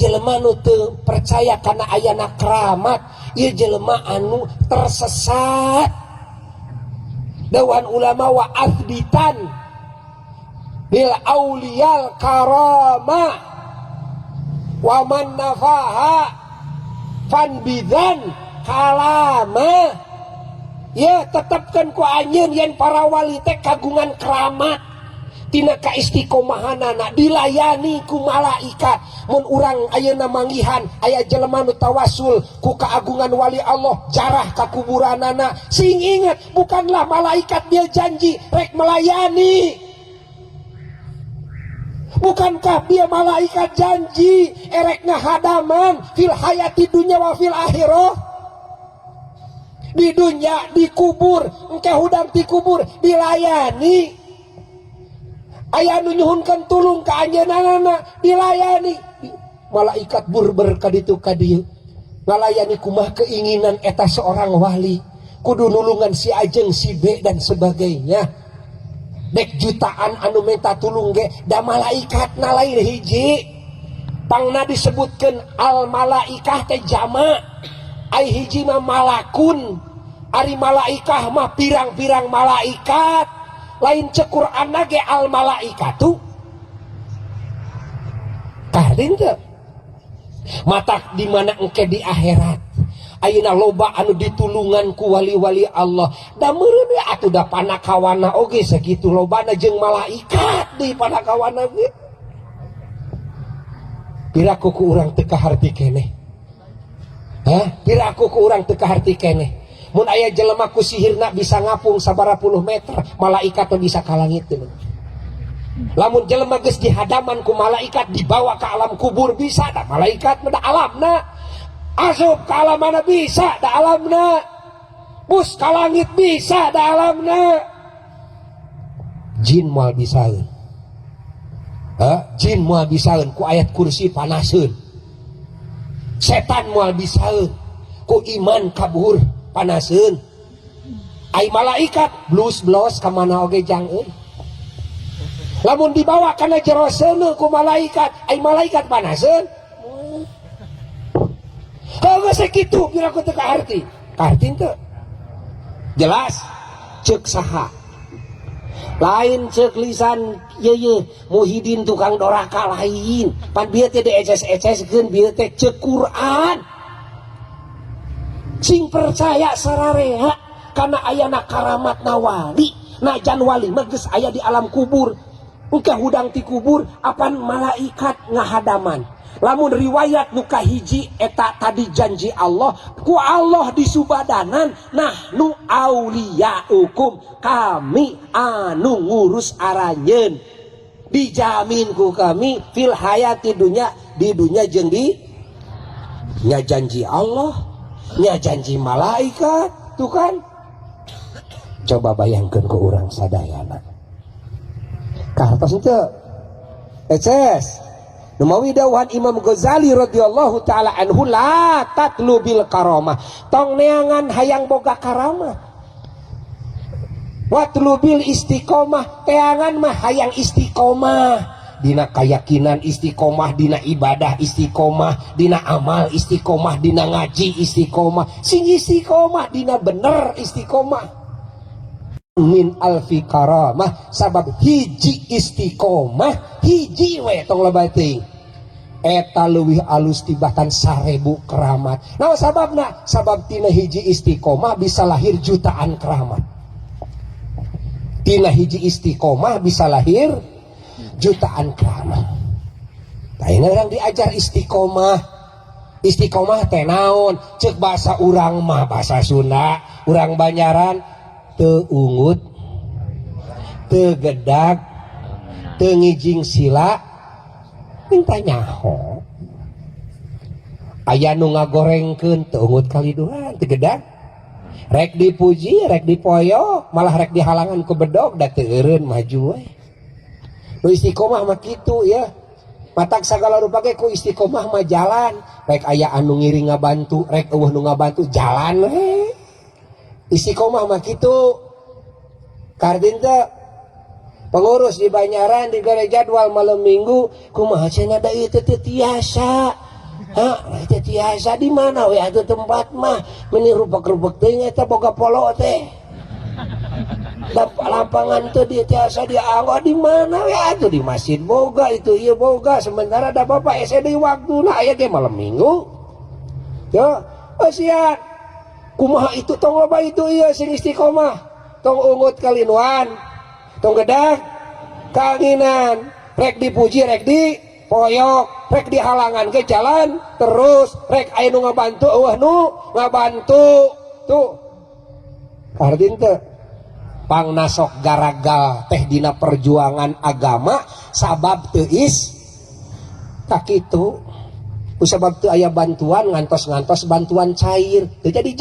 jelema nu teu percaya kana ayana keramat, ieu jelema anu tersesat. Dawan ulama wa athbitan bil auliyal karama wa man nafaha fanbidan kalama. Ya tetapkan ku anjeun yen para wali teh kagungan keramat tina kaistiqomahanana dilayani ku malaikat. Mun urang ayeuna manggihan aya jelema nu tawasul ku kaagungan wali Allah jarah ka kuburanana, sing ingat bukanlah malaikat dia janji rek melayani. Bukankah dia malaikat janji erek ngahadaman fil hayati dunya wa fil akhirah? Di dunia dikubur engke hudang dikubur dilayani, aya nu nyuhunkeun tulung ka anjeunana dilayani. Malaikat burber ka ditu ka dieu ngalayani kumaha keinginan eta seorang wali, kudu nulungan si Ajeng si B dan sebagainya. Dek jutaan anu minta tulung ge da malaikat na lain hiji, pangna disebutkeun al malaikah teh jama, ai hiji mah malakun, ari malaikah mah pirang-pirang malaikat, lain cek Qur'an ge al malaikatu. Karin teu matak di mana engke di akhirat ayeuna loba anu ditulungan ku wali-wali Allah, da meureun we atuh da panakawana oge sakitu lobana jeung malaikat di panakawana ge. Piraku ku urang teu kaharti keneh. Piraku ku urang teu kaharti keneh. Mun aya jelema ku sihirna bisa ngapung sabaraha puluh meter, malaikat teh bisa ka langit teh. Lamun jelema geus dihadaman ku malaikat dibawa ke alam kubur bisa da malaikat da alamna. Asup ka alamana bisa da alamna. Bus ka langit bisa da alamna. Jin moal bisaeun. Jin moal bisaeun ku ayat kursi panaseun. Setan moal bisaeun ku iman kabur panaseun. Ai malaikat blus-blos ka mana oge jangeun. Lamun dibawa kana jero seuneu ku malaikat, ai malaikat panaseun. Kalau segitu biar aku teu kaharti. Kaharti teu. Jelas ceuk saha. Lain ceuk lisan ye Muhyiddin tukang doraka lain. Pan bieu teh eces-eceskeun bieu teh ceuk Quran. Sing percaya sararea kana ayana karamatna wali, najan wali mah geus aya di alam kubur. Engke hudang ti kubur apan malaikat ngahadaman. Lamun riwayat nu kahiji eta tadi janji Allah ku Allah disubadanan, nahnu auliyaukum, kami anu ngurus aranjeun, dijamin ku kami fil hayati dunya, di dunya jeung di nya janji Allah, nya janji malaikat tuh kan. Coba bayangkeun ke urang sadayana kahartos teu eces numawi dawuhan Imam Ghazali radhiyallahu taala anhu, la tatlubil karamah, tong neangan hayang boga karamah, watlubil istiqomah, teangan mah hayang istiqomah dina keyakinan, istiqomah dina ibadah, istiqomah dina amal, istiqomah dina ngaji, istiqomah sing istiqomah dina bener, istiqomah min alfi karamah, sabab hiji istiqomah hiji we tong lebati eta leuwih alus tibatan 1000 keramat. Nah sababna, sabab tina hiji istiqomah bisa lahir jutaan keramat, tina hiji istiqomah bisa lahir jutaan keramat. Nah ini orang diajar istiqomah. Istiqomah teh naon? Ceuk bahasa urang mah bahasa Sunda, urang Banjaran teu ungut, teu gedag, teu ngijing sila, minta nyaho. Aya nu ngagorengkeun teu ungut kaliduhan, teu gedag, rek dipuji, rek dipoyo, malah rek dihalangan ku bedog, da teu eureun maju we. Nu istiqomah mah kitu ya. Matak sagala rupa ge ku istiqomah mah jalan, rek aya anu ngiri ngabantu, rek eueuh nu ngabantu jalan we. Istiqomah mah kitu. Kardin teh pengurus di Banjaran dibere jadwal malam minggu kumaha cenah da ieu teh tiasa Hah, teh tiasa di mana we atuh tempat mah meni rubek-rubek teh eta boga polo teh. Lapangan tuh di tiasa di anggo di mana we atuh di masjid boga itu ieu boga sementara ada bapak SD waktuna aya ge malam minggu. Yo, sia kumaha itu tong loba itu ieu sing istiqomah. Tong ungut kalinuan, tong gedag kanginan, rek dipuji rek di poyok, rek dihalangan ke jalan terus rek aya nu ngabantu eueuh nu ngabantu tuh artin teh pangnasok garagal teh dina perjuangan agama sabab teu is kakitu sabab teu aya bantuan ngantos bantuan cair teu jadi